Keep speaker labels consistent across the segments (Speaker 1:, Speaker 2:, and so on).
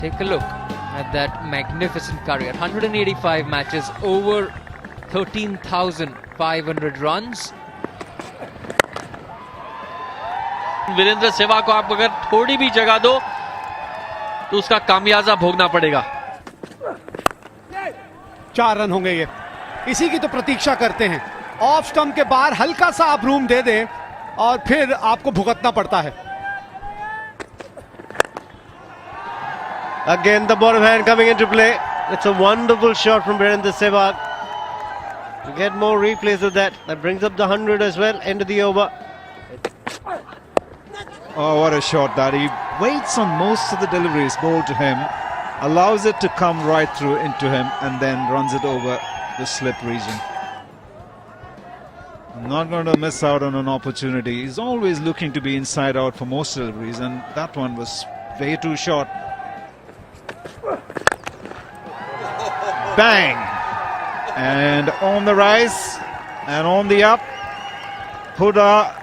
Speaker 1: Take a look at that magnificent career. 185 matches, over 13,500 runs.
Speaker 2: Virendra Sehwag को आप अगर थोड़ी भी जगह दो तो उसका खामियाजा भोगना पड़ेगा।
Speaker 3: 4 रन होंगे ये, इसी की तो प्रतीक्षा करते हैं। ऑफ स्टंप के बाहर हल्का सा आप रूम दे दें और फिर आपको भुगतना पड़ता है।
Speaker 4: Again the bottom hand coming into play. It's a wonderful shot from Virendra Sehwag. To get more replays of that, that brings up the 100 as well, end of the over.
Speaker 5: Oh, what a shot that. He waits on most of the deliveries bowled to him, allows it to come right through into him and then runs it over the slip region. Not going to miss out on an opportunity. He's always looking to be inside out for most deliveries, and that one was way too short. Bang! And on the rise and on the up, Huda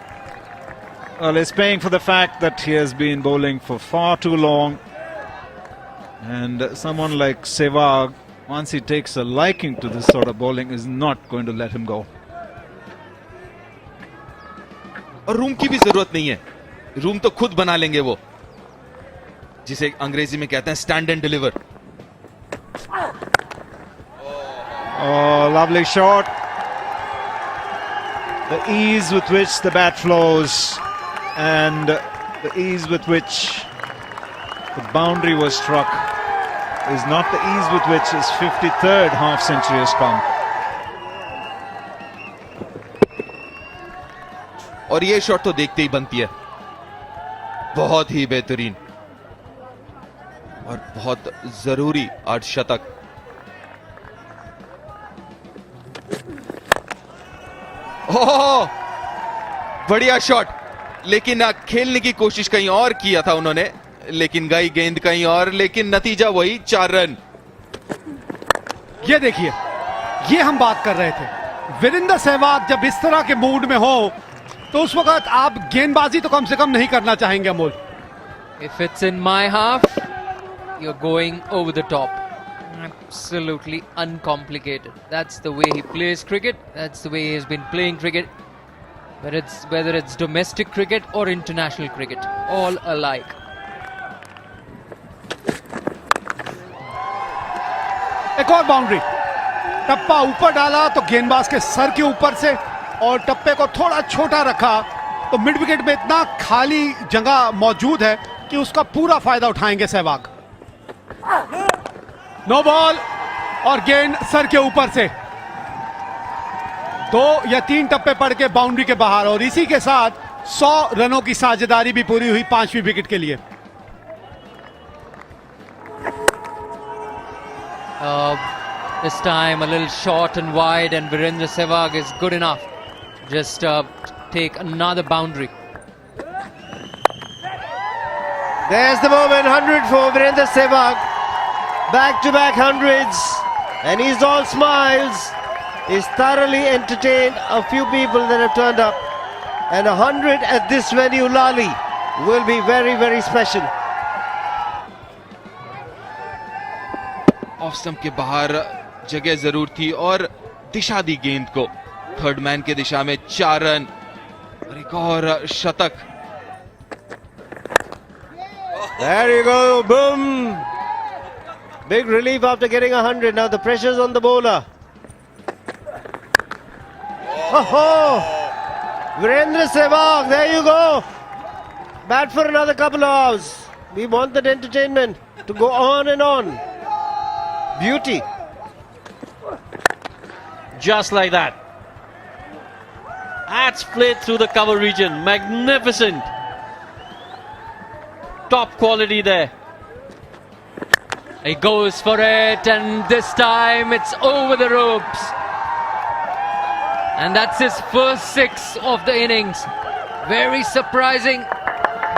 Speaker 5: is paying for the fact that he has been bowling for far too long. And someone like Sehwag, once he takes a liking to this sort of bowling, is not going to let him go.
Speaker 6: और room की भी जरूरत नहीं है, room तो खुद बना लेंगे वो, जिसे अंग्रेजी में कहते हैं stand and deliver.
Speaker 5: Oh, lovely shot. The ease with which the bat flows and the ease with which the boundary was struck is not the ease with which his 53rd half century has come.
Speaker 6: और ये shot तो देखते ही बनती है, बहुत ही बेहतरीन और बहुत जरूरी अर्धशतक. ओह, बढ़िया शॉट, लेकिन खेलने की कोशिश कहीं और किया था उन्होंने, लेकिन गई गेंद कहीं और, लेकिन नतीजा वही 4 रन.
Speaker 3: ये देखिए, ये हम बात कर रहे थे, वीरेंद्र सहवाग जब इस तरह के मूड में हो तो उस वक्त आप गेंदबाजी तो कम से कम नहीं करना चाहेंगे Amol.
Speaker 1: If it's in my half, you're going over the top. Absolutely uncomplicated. That's the way he plays cricket. That's the way he has been playing cricket. Whether it's domestic cricket or international cricket, all alike.
Speaker 3: एक और boundary, टप्पा ऊपर डाला तो गेंदबाज के sir के ऊपर से, और टप्पे को थोड़ा छोटा रखा तो मिड विकेट में इतना खाली जगह मौजूद है कि उसका पूरा फायदा उठाएंगे सहवाग. नो बॉल और गेंद सर के ऊपर से 2 या 3 टप्पे पड़ के बाउंड्री के बाहर, और इसी के साथ 100 रनों की साझेदारी भी पूरी हुई 5वीं विकेट के लिए.
Speaker 1: This time a little short and wide, and Virendra Sehwag is good enough. Just take another boundary.
Speaker 4: There's the moment, 100 for Virendra Sehwag. Back-to-back hundreds, and he's all smiles. He's thoroughly entertained a few people that have turned up, and 100 at this venue, Lali, will be very, very special.
Speaker 6: Off stump के बाहर जगह जरूर थी और दिशा दी गेंद को, third man के दिशा में 4 रन और एक और शतक.
Speaker 4: There you go, boom! Big relief after getting 100. Now the pressure's on the bowler. Oh, Virendra Sehwag, there you go. Bat for another couple of hours. We want that entertainment to go on and on. Beauty.
Speaker 2: Just like that. That's played through the cover region. Magnificent. Top quality there.
Speaker 1: He goes for it, and this time it's over the ropes. And that's his first 6 of the innings. Very surprising,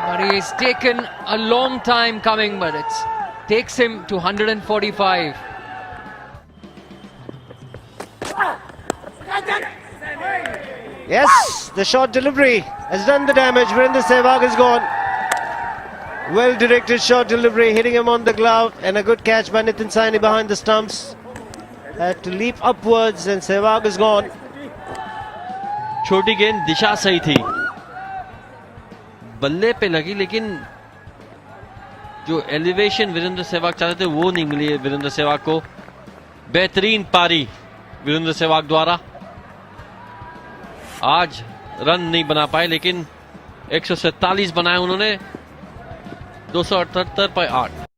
Speaker 1: but he's taken a long time coming, but it takes him to 145.
Speaker 4: Yes, the short delivery has done the damage. Virendra Sehwag is gone. Well directed shot delivery, hitting him on the glove, and a good catch by Nitin Saini behind the stumps. Had to leap upwards, and Sehwag is gone.
Speaker 2: छोटी गेंद, दिशा सही थी, बल्ले पे लगी, लेकिन जो elevation Virendra Sehwag चाहते थे वो नहीं मिली वीरेंद्र सहवाग को। बेहतरीन पारी वीरेंद्र सहवाग द्वारा। आज रन नहीं बना पाए, लेकिन 147 बनाए उन्होंने, 278 पर 8।